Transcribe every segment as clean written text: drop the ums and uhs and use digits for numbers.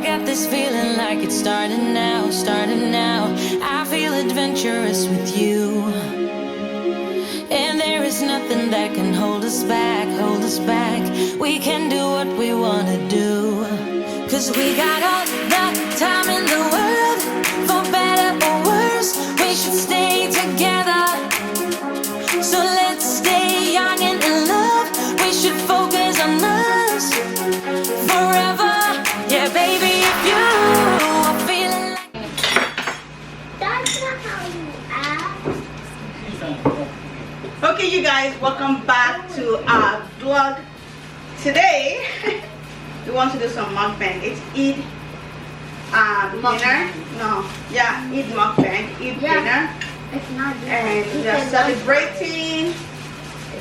got this feeling like it's starting now, starting now. I feel adventurous with you. And there is nothing that can hold us back, hold us back. We can do what we wanna do. Cause we got all the time in the world. For better or worse, we should stay together. So let's stay young and in love. We should focus on us forever. Yeah, baby, if you are feeling like... That's not how you act. Okay, you guys, welcome back to our vlog. Today, we want to do some mukbang. It's Eid dinner. No, yeah, Eid mukbang, Eid dinner. It's not dinner. And we are celebrating.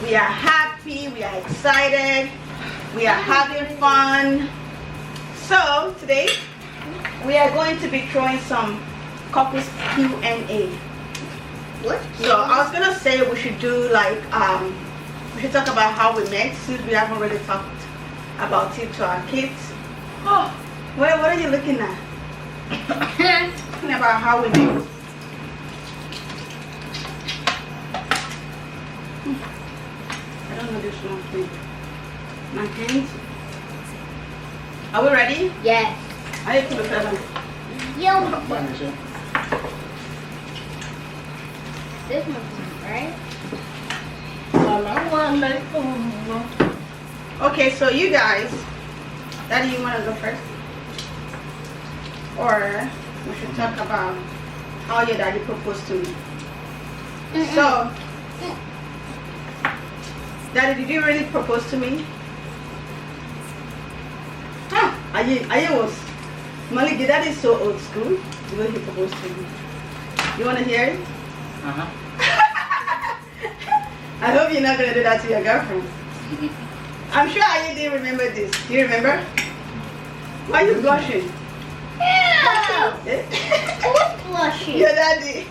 We are happy. We are excited. We are having fun. So today, we are going to be throwing some couples Q&A. What? So I was gonna say we should do like we should talk about how we met since we haven't really talked about it to our kids. Oh, what are you looking at? Talking about how we met. I don't know this one thing. My hands. Are we ready? Yes. I need to look at them. Yo. This one, right? Okay, so you guys, Daddy, you want to go first? Or we should talk about how your daddy proposed to me. So, Daddy, did you really propose to me? Huh? I was. Malik, your daddy is so old school. The way he proposed to me. You want to hear it? Uh-huh. I hope you're not going to do that to your girlfriend. I'm sure you didn't remember this. Do you remember? Why are you blushing? Yeah. Eh? Who's blushing? Your daddy.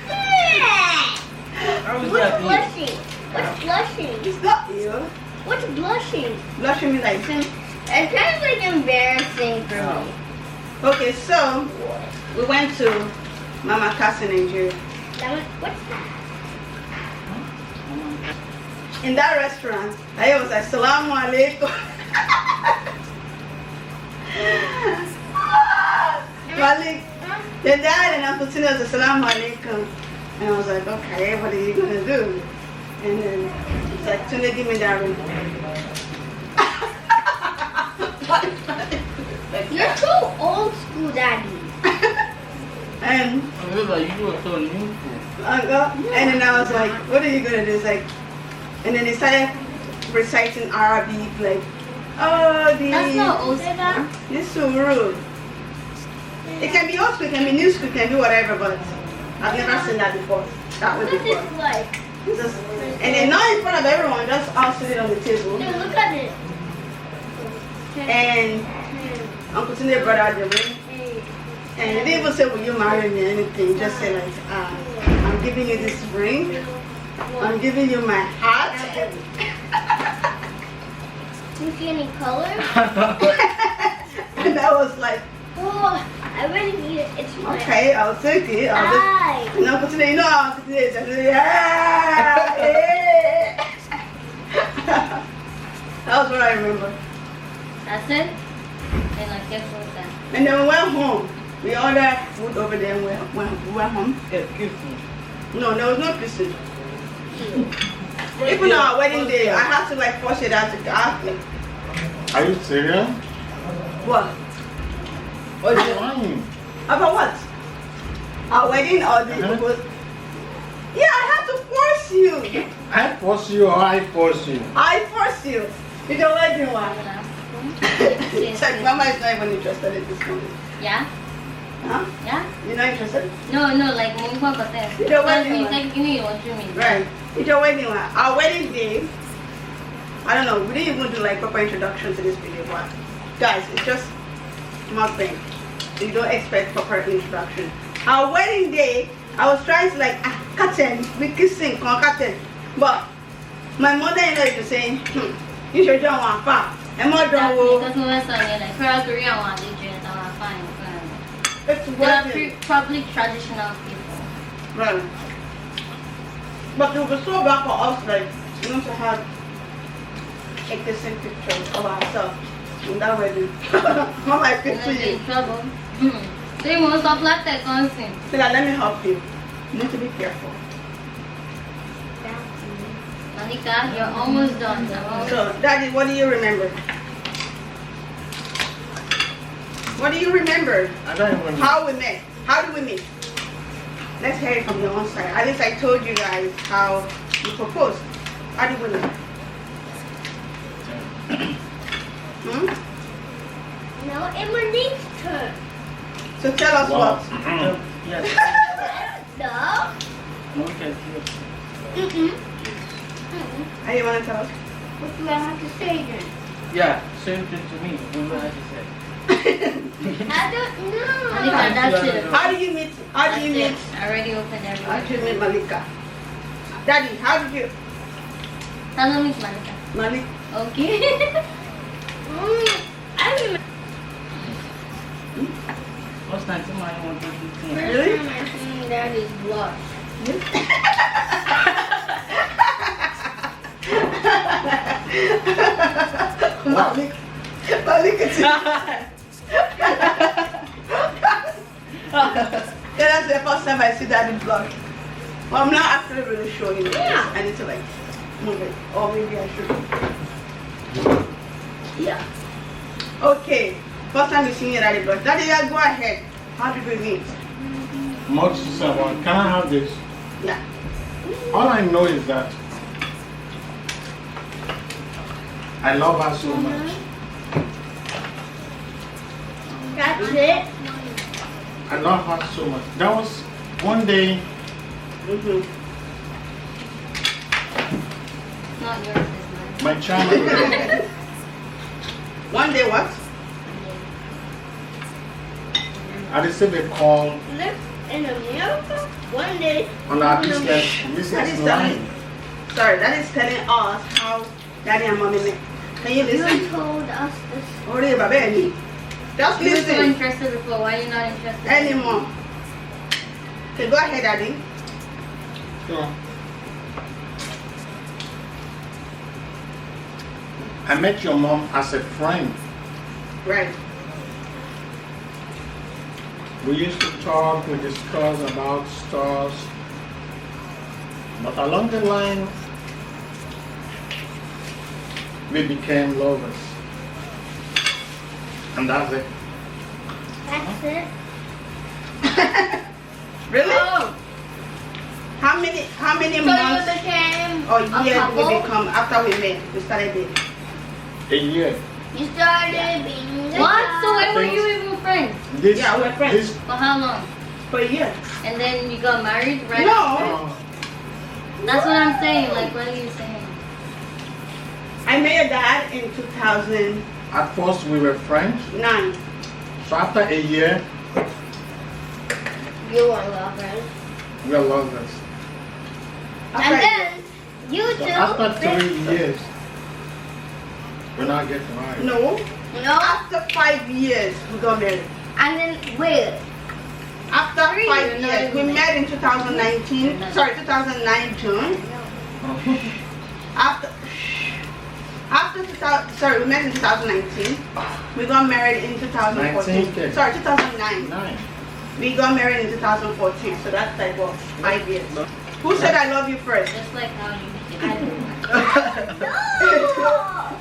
How is What's that you? blushing? What's blushing? It's not you. What's blushing? Blushing means like... It's kind of like embarrassing for me. Okay, so we went to Mama Casa in Nigeria. What's that? In that restaurant, I was like, Assalamu alaikum. Malik, your dad and Uncle Tina was Assalamu alaikum. And I was like, okay, what are you going to do? And then it's like, Tuna, give me that ring. You're so old school, Daddy. And I remember you were so new. and then I was like, what are you going to do? It's like, and then they started reciting Arabic, like, oh, That's not old school. You're so rude. It can be old school, it can be new school, it can be whatever, but I've never seen that before. That way What is before. this like? And then not in front of everyone, just all sitting on the table. Dude, look at it. And Uncle Tunde brought out the ring. And he didn't even say, will you marry me or anything. Just say like, I'm giving you this ring. I'm giving you my heart. Do you see any color? And I was like, Oh, I really need it. It's my okay, I'll take it. I'll eye. just, and Uncle Tunde, you know how Uncle Tunde is. I said, yeah, yeah. That was what I remember. That's it? And like, guess what's that? And then we went home. We ordered food over there and we went home. Excuse me. No, there was no kissing. Even on our wedding day, I had to like force it out to ask me. Are you serious? What? What are you lying? About what? Our wedding or the proposal? Yeah, I had to force you. I force you or I force you? I force you. You the wedding one. It's like Mama is not even interested in this one. Yeah? Huh? Yeah? You're not interested? No, like, Mumpa Kote. You the wedding one. Like, give me what you mean. Right. It's your wedding one. Our wedding day, I don't know, we didn't even do like proper introduction to this video, but guys, it's just mukbang. You don't expect proper introduction. Our wedding day, I was trying to like curtain, we kissing, curtain, but my mother-in-law is saying, you should do one far. And more don't Because we were saying, like, for a Korean one, they drink It's They are wedding. probably traditional people. Right. But it was so bad for us, like, you know, to have a decent picture of ourselves in that wedding. Mama, I And picture then they're you. in trouble. So you must have like that constant. So let me help you. You need to be careful. Monica, you're almost done. So, Daddy, what do you remember? What do you remember? I don't even know. How we met? How did we meet? Let's hear it from your own side. At least I told you guys how you proposed. How did we meet? Hmm? No, it was Nick's turn. So tell us Wow. what. Yes. No. Okay. Are you want to tell us? What do I have to say then? Yeah, same thing to me. We know how to say. I don't know. Monica, that's it. How do you meet? How do you That's meet? it. I already opened How everything. did you meet Malika? Daddy, how did you? Hello, Miss Monica. Malika. Okay. I remember What's that? Somebody want to do the things. Really? first time I seen Daddy's blush. Malika. Malika. That's the first time I see Daddy vlog. Well, I'm not actually really showing you. Yeah. I need to like move it. Or maybe I should. Yeah. Okay. First time you see your Daddy vlog. Daddy, yeah, go ahead. How did we meet? Much to say about, can I have this? Yeah. All I know is that I love her so much. That's it. I love her so much. That was one day, Mm-hmm. Not yours, it's mine. my child, One day what? I received a call Live in America. One day. on our business That is line. Sorry, that is telling us how Daddy and Mommy met. Can you You listen? told us this. Hurry, baby. Just You were so listen interested before. Why are you not interested anymore. Okay, go ahead, Daddy. So, I met your mom as a friend. Right. We used to talk, we discuss about stuff. But along the line, we became lovers. And that's it. That's it. Really? Oh, How many So you months became or a years couple? did we become after we met? We started dating. A year. You started being what? So when were Things- you even friends? This, Yeah, we're friends. This, For how long? For a year. And then you got married, right? No. That's what I'm saying. Like, what are you saying? I met your dad in 2009. at first we were friends. So after a year, You were lovers. we were lovers. And then you So two. after 3 years, we're not getting married. No. No. After 5 years, we got married. And then wait. After 5 You're not years, we even met in 2019. You're not. Sorry, 2009 June. After 2000, sorry, we met in 2019. We got married in 2014. 19. Sorry, 2009. 9. We got married in 2014. So that's like what, 5 years. Who said I love you first? Just like how you did.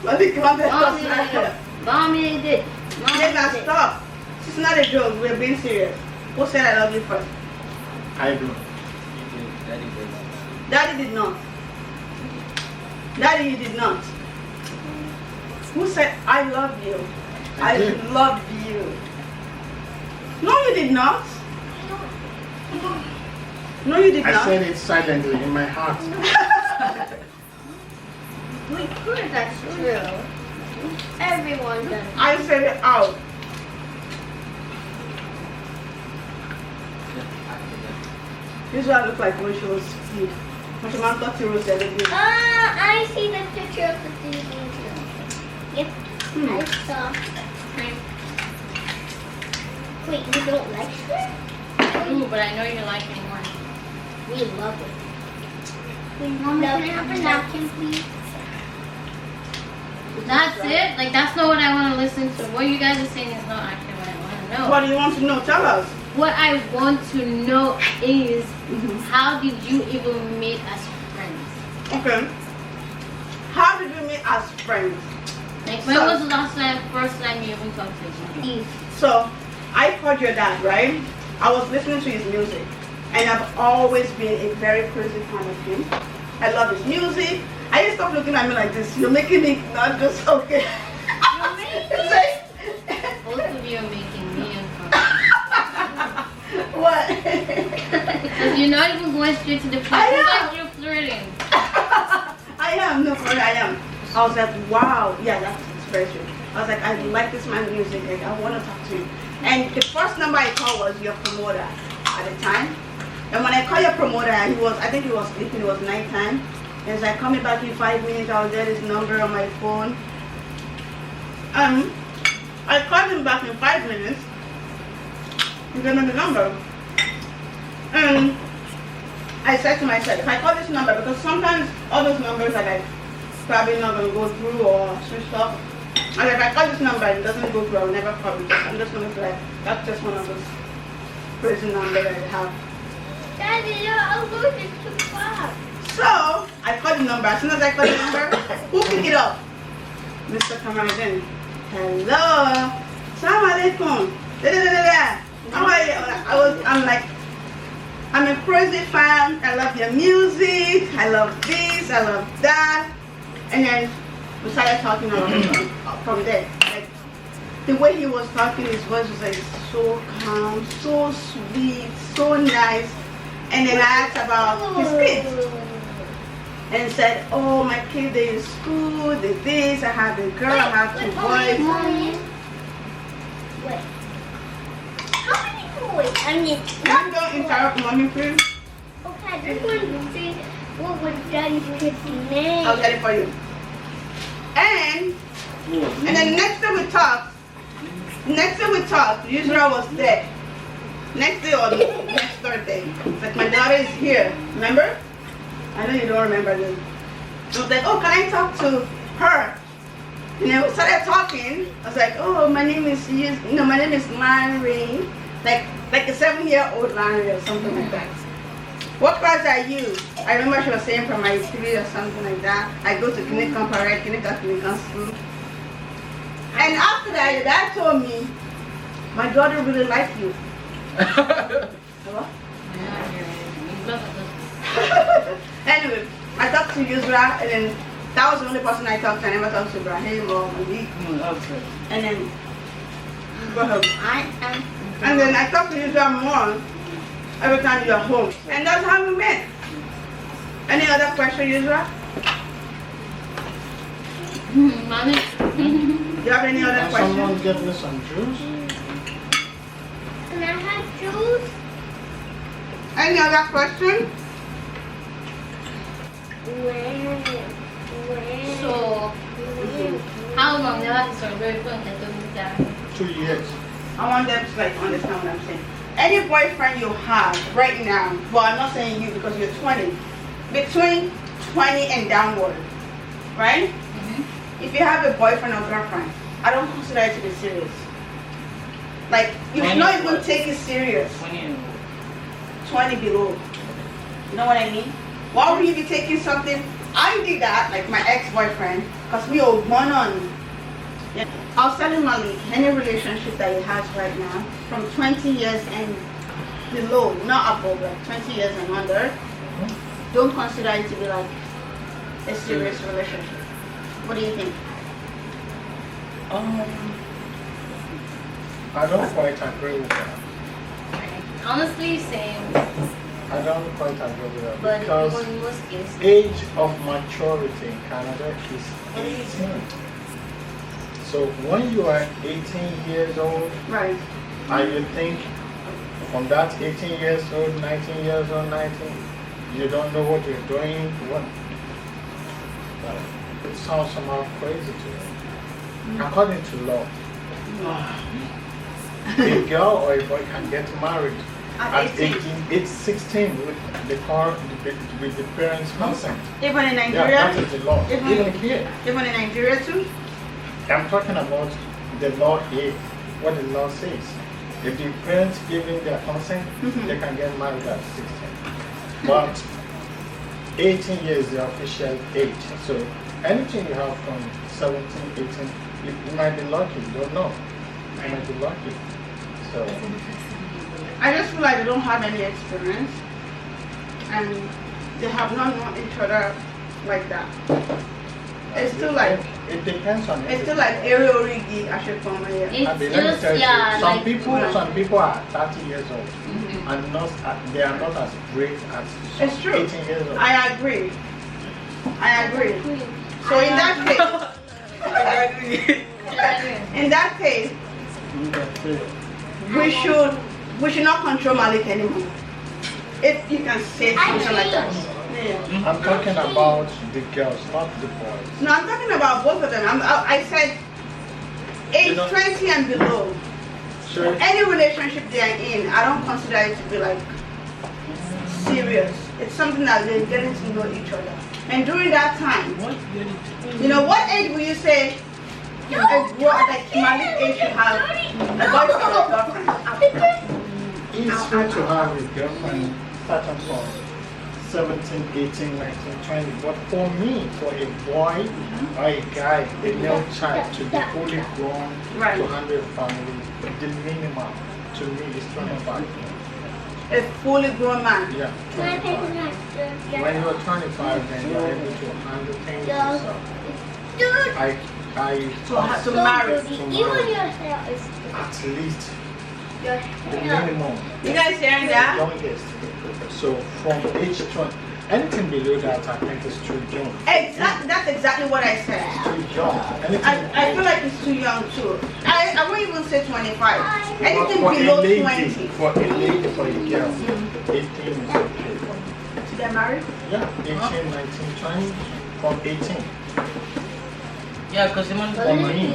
Well, think about that. Mommy did. Nigga, stop. It's not a joke. We're being serious. Who said I love you first? I do. Daddy did. Daddy did not. Daddy, you did not. Who said I love you? I did. love you. No, you did not. No, you did I not. said it silently in my heart. We could, that's true. Everyone does. I said it out. This is what I look like when she was asleep. When she man thought she was dead. I see the picture of the TV. Yep, I saw. Wait, you don't like shrimp? Ooh, but I know you like it more. We love it. Mama, can I have a napkin, please? That's it? Like, that's not what I want to listen to. What you guys are saying is not actually what I want to know. What do you want to know? Tell us. What I want to know is, how did you even meet as friends? Okay. How did we meet as friends? Like, when was the first time you even talked to each other? So, I called your dad, right? I was listening to his music. And I've always been a very crazy fan of him. I love his music. I just stop looking at me like this. You're making me not just okay. It's like, Both of you are making me uncomfortable. what? Because you're not even going straight to the point. I It's am. like you're flirting. I am. No, for real, I am. I was like, wow. Yeah, that's very true. I was like, I like this man's music. Like, I want to talk to him. And the first number I called was your promoter at the time. And when I called your promoter, I think he was sleeping. It was nighttime. And he's like, call me back in 5 minutes. I'll get his number on my phone. I called him back in 5 minutes. He gave me the number. And I said to myself, if I call this number, because sometimes all those numbers are like probably not going to go through or switched off. And if I call this number and it doesn't go through, I'll never call it. I'm just going to be like, that's just one of those crazy numbers that I have. Daddy, you're allergic to far. So, I called the number. As soon as I called the number, who picked it up? Mr. Kamaradin. Hello. Assalamu alaikum. How are you? I'm like, I'm a crazy fan. I love your music. I love this. I love that. And then we started talking from there. Like, the way he was talking, his voice was like so calm, so sweet, so nice. And then I asked about his kids. And said, oh, my kid, they in school, they this, I have a girl, I have 2 boys. Wait. How many boys? I mean, Don't interrupt mommy, please. okay, I just wanted to see what was Daddy's kid's name. I'll get it for you. And then next time we talked, Yusra was there. Next day or next Thursday. It's like, my daughter is here. Remember? I know you don't remember this. I was like, oh, can I talk to her? And then we started talking. I was like, oh, my name is Larry. Like a 7-year-old Larry or something like that. What class are you? I remember she was saying primary 3 or something like that. I go to Clinical school. And after that, your dad told me, my daughter really likes you. What? Anyway, I talked to Yusra, and then that was the only person I talked to. I never talked to Ibrahim or Malik. Okay. And then, go ahead. And then I talked to Yusra more every time you're home. And that's how we met. Any other question, Yusra? Mommy? Do you have any other Can questions? someone get me some juice? Can I have juice? Any other question? So, how long did I start very quick and took me down? 2 years. I want them to like understand what I'm saying. Any boyfriend you have right now, well, I'm not saying you because you're 20, between 20 and downward, right? If you have a boyfriend or girlfriend, I don't consider it to be serious. Like, you should not even take it serious. 20 below. You know what I mean? Why would you be taking something? I did that, like my ex-boyfriend, because we are one on. Yeah. I was telling Malik, any relationship that he has right now, from 20 years and below, not above, like 20 years and under, don't consider it to be like a serious relationship. What do you think? I don't quite agree with that. Honestly, same. I don't quite agree with that But because in most cases, age of maturity in Canada is 18. So when you are 18 years old, Right. and you think from that 18 years old, 19 years old, 19, you don't know what you're doing, what? It sounds somehow crazy to me. According to law, a girl or a boy can get married At 18. It's 16 with the parents' consent. Even in Yeah, Nigeria? that is the law. Even- Even here. Even in Nigeria too? I'm talking about the law here, what the law says. If the parents giving their consent, they can get married at 16. But 18 years is the official age. So anything you have from 17, 18, you might be lucky, you don't know. You might be lucky. So I just feel like they don't have any experience and they have not known each other like that. It's still like it depends on it's still like Ariel Rigi Ashifoma here. It's I mean, let me just, tell you, yeah, some like, people are 30 years old and not they are not as great as It's true. 18 years old. I agree. So in that case, we should not control Malik anymore. If you can say something like that. Yeah. I'm talking about the girls, not the boys. No, I'm talking about both of them. I said age You know- 20 and below. Sure. Any relationship they are in, I don't consider it to be like serious. It's something that they're getting to know each other. And during that time, you know, what age will you say like Malik age should have a boyfriend or girlfriend? It's good to have a girlfriend starting from 17, 18, 19, 20. But for me, for a boy or a guy, a male child to be fully grown Right. to handle a family, the minimum to me is 25. A fully grown man. Yeah, 25. When you're 25, then you're able to handle things yourself. To marry. At least the minimum. You guys hearing that? Youngest. So from age 20, anything below that I think is too young. That's exactly what I said. Too young. Anything I feel like it's too young too. I won't even say 25. Anything for below a lady, 20. for a lady, for a girl, 18 is okay. To get married? Yeah, 18, 19, 20, from 18. Yeah, because the man For me,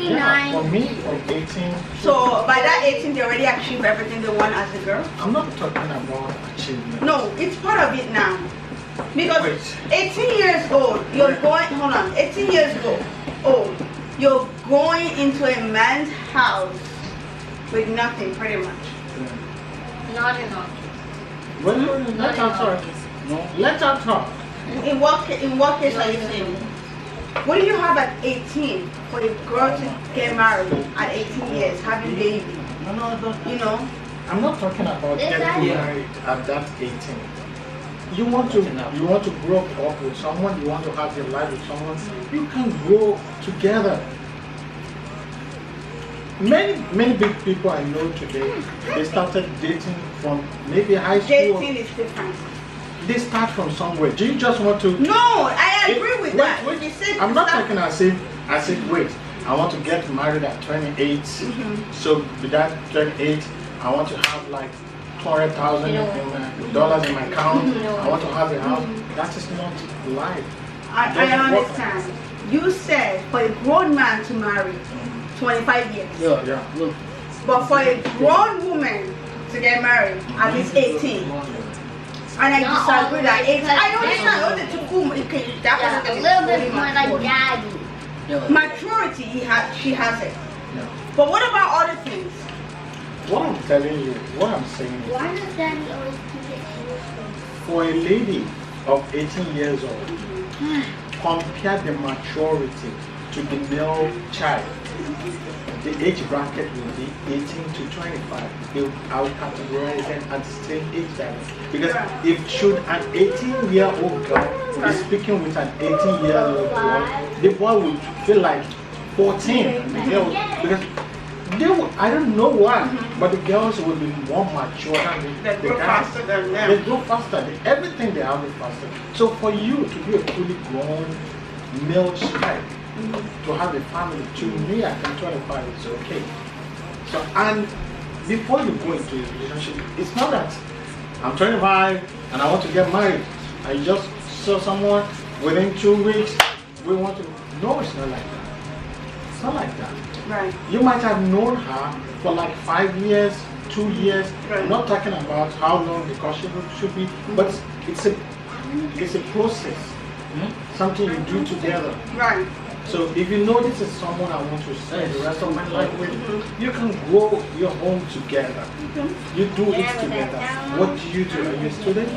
yeah, for me, from 18. So by that 18 they already achieved everything they want as a girl? I'm not talking about achievement. No, it's part of it now. Because Wait. 18 years old, you're going, hold on, 18 years old, you're going into a man's house with nothing pretty much. Not enough. Well, let her talk. No. Let her talk. In what case are you saying? What do you have at 18 for a girl to get married at 18 years, having baby? No, I don't. You know? I'm not talking about getting married at that 18. You want to grow up with someone, you want to have your life with someone, you can grow together. Many big people I know today, they started dating from maybe high school. Dating is different. They start from somewhere. Do you just want to? No, I agree with that. Wait. You said I'm not start- talking as if I said wait. I want to get married at 28. So with that 28, I want to have like $200,000 dollars in my account. I want to have a house. That is not life. I understand. You said for a grown man to marry, 25 years. Yeah. Look. But for a grown woman to get married, at least 18. And I disagree that 18. I understand. Only to whom it can, that Yeah, person a is little bit fully more like mature. daddy. Yeah. Maturity, she has it. Yeah. But what about other things? What I'm telling you, what I'm saying is, Why does daddy always keep it for a lady of 18 years old, compare the maturity to the male child. The age bracket will be 18 to 25. I will categorize them at the same age bracket. Because if should an 18-year-old girl be speaking with an 18-year-old boy, the boy would feel like 14. Because they will, I don't know why, but the girls will be more mature than They the grow guys. faster than them. They grow faster. Everything they have is faster. So for you to be a fully grown male child, to have a family, to me at 25 it's okay. So, and before you go into a relationship, it's not that I'm 25 and I want to get married. I just saw someone within 2 weeks, we want to. No, it's not like that. not like that. Right. You might have known her for like 5 years, 2 years. Right. I'm not talking about how long the courtship should be, but it's a process. Something you do together. Right. So if you know this is someone I want to spend the rest of my life with, you can grow your home together. You do it together. What do you do? Are you a student?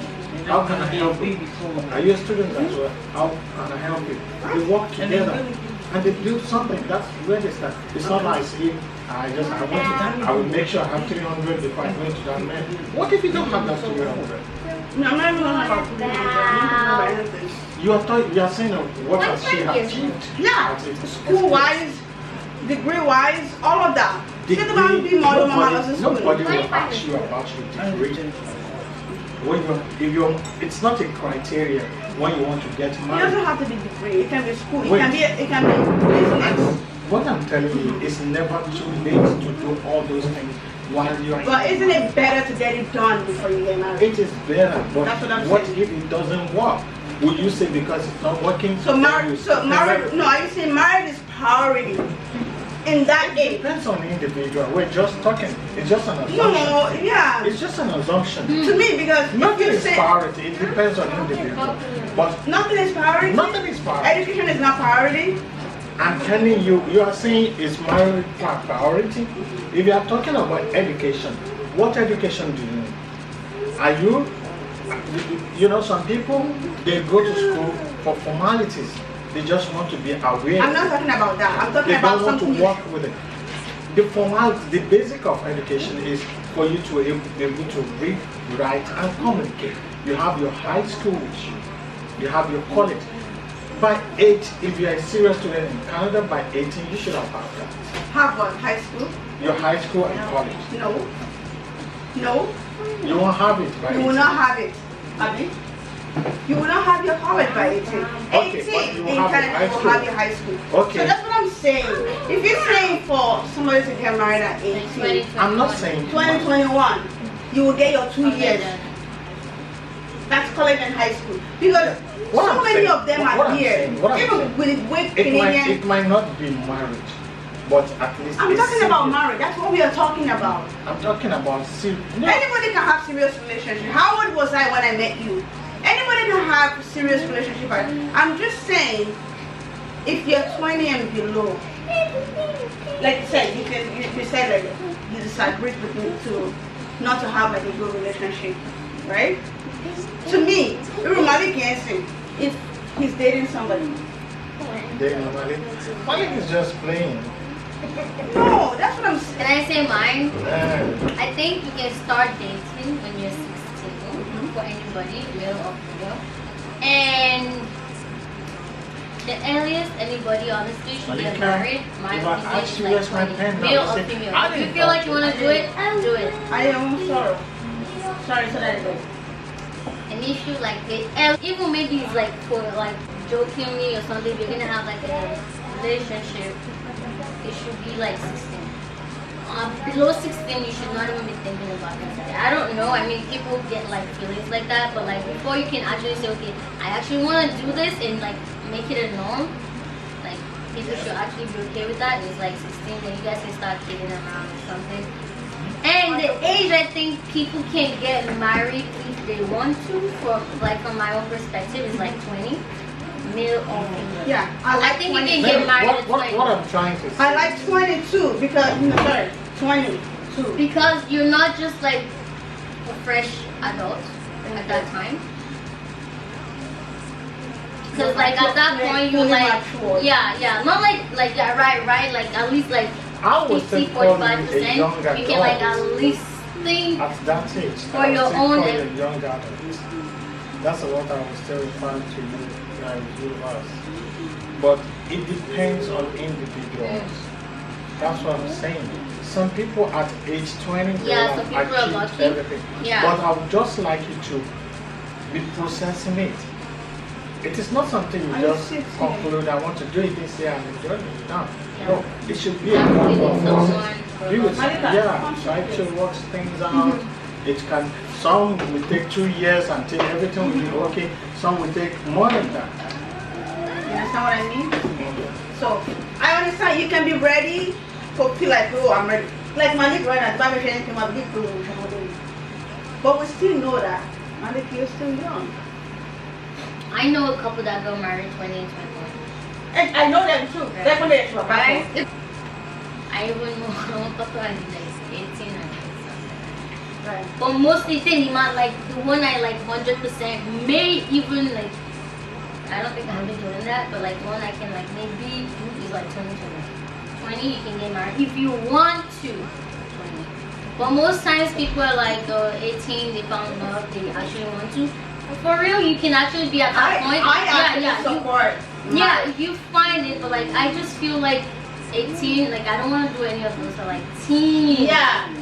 How can I help you? Are you a student as well? How can I help you? They work together and they build something. That's where they start. It's not like saying, I will make sure I have 300 before I go into that man. What if you don't have that 300? No, I'm not even talking about 300. I'm not talking about anything. You are saying what has she achieved? Yeah. School-wise, degree-wise, all of that. She doesn't be more than mama in school. Nobody will ask you about your degree. It's not a criteria when you want to get It married. doesn't have to be degree. It can be school. It Wait. can be business. What I'm telling you is never too late to do all those things while you are. But isn't it better to get it done before you get married? It is better, but That's what I'm what saying. if it doesn't work? Will you say because it's not working? So then marriage. you So stay marriage. No, are you saying marriage is priority in that It age? depends on the individual. We're just talking. It's just an assumption. No. Yeah. It's just an assumption. To me, because if Nothing you is say priority. It depends on the individual. But nothing is priority. nothing is priority. Education is not priority. I'm telling you, you are saying is marriage a priority? If you are talking about education, what education do you need? Are you know, some people, they go to school for formalities. They just want to be aware. I'm not talking about that. I'm talking They about don't want something to work with it. The formality, the basic of education is for you to be able to read, write, and communicate. You have your high school with you. You have your college. By 8, if you are a serious student in Canada, by 18, you should have that. Harvard High School. Your high school and college. No. No. You won't have it by 18. You will not have it. Abi? You will not have your college by 18. Okay, 18 but you will in have Canada, high you will school. have your high school. Okay. So that's what I'm saying. If you're saying for somebody to get married at 18, I'm not saying 2021, you will get your 2 years. That's college and high school. Because What so I'm many saying- of them what are I'm here. saying- what I'm Even saying. with it Canadian. might not be marriage, but at least I'm it's talking about serious. marriage. That's what we are talking about. I'm talking about serious. No. Anybody can have serious relationship. How old was I when I met you? Anybody can have serious relationship. I'm just saying, if you're 20 and below, like you said, you said like you disagreed with me to not to have like a good relationship, right? To me, Malik Jensen, if he's dating somebody, Malik is just playing. no, that's what I'm saying. Can I say mine? Uh, I think you can start dating when you're 16 for anybody, male or female. And the earliest anybody honestly should get Malika, married, my if I opinion ask is you like where's my 20, pen now, male you or say, female. I If you didn't feel like touch you want to it. do it, do it. I am sorry. Sorry, so that is And if you like it, even maybe it's like for like jokingly or something, you're gonna have like a relationship, it should be like 16. Below 16, you should not even be thinking about that. I don't know. I mean, people get like feelings like that, but like before you can actually say, okay, I actually want to do this and like make it a norm. Like people should actually be okay with that. It's like 16, then you guys can start kidding around or something. And the age I think people can get married if they want to, for like from my own perspective, is like 20, male or female. Yeah, I think you 20. can get married at what 20. I'm trying to say. I like 22 because, no, sorry, 22. Because you're not just like a fresh adult at that time. Because like at that point you're Fully like, mature. yeah, not like yeah, right, like at least like I was 50, still calling 45%. a young You can like adult. at least think. At that age, For I was your still own calling ed- a young adult. That's what I was still referring to you us. But it depends on individuals. That's what I'm saying. Some people at age 20, they Yeah, have some people are achieved lucky. everything. Yeah. But I would just like you to be processing it. It is not something you I just see. conclude, I want to do it this year and enjoy it. No. Yeah. No, it should be a Yeah, we gradual need process. someone Be for with, Malika, yeah, try to work things out. It can, some will take 2 years until everything will be okay. Some will take more than that. understand what I mean? So I understand you can be ready to feel like, oh, I'm ready. Like Malik right now, but we still know that Malik, you're still young. I know a couple that got married 20 and 21. And I know that too. Right. That's what it's about. Right? I even know one couple that is like 18 or 19. Right. But mostly thing, like the one I like 100% may even like, I don't think I've been doing that, but like one I can like maybe is like 20. You can get married if you want to. 20. But most times people are like 18, they found love, they actually want to. But for real, you can actually be at that point. I support. You find it, but like I just feel like 18, like I don't want to do any of those. So like teen,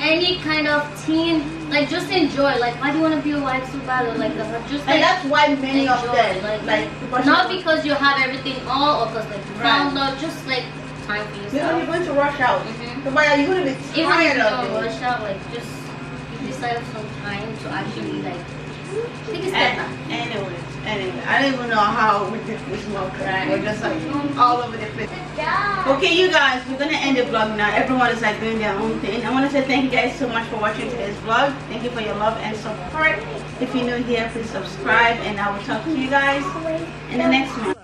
any kind of teen, like just enjoy. Like why do you want to be a wife so bad? Or like just like, and that's why many enjoy. of them like not because you have everything all, or because like you found love, just like time for yourself. You know, you're going to rush out. So why are you going to be tired even if you of don't it? rush out, like just give yourself some time to actually like take a step back. Anyway, I don't even know how we did this vlog. We're just like all over the place. Okay, you guys, we're gonna end the vlog now. Everyone is like doing their own thing. I want to say thank you guys so much for watching today's vlog. Thank you for your love and support. If you're new here, please subscribe, and I will talk to you guys in the next one.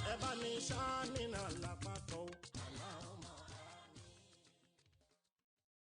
Eba ni shamina la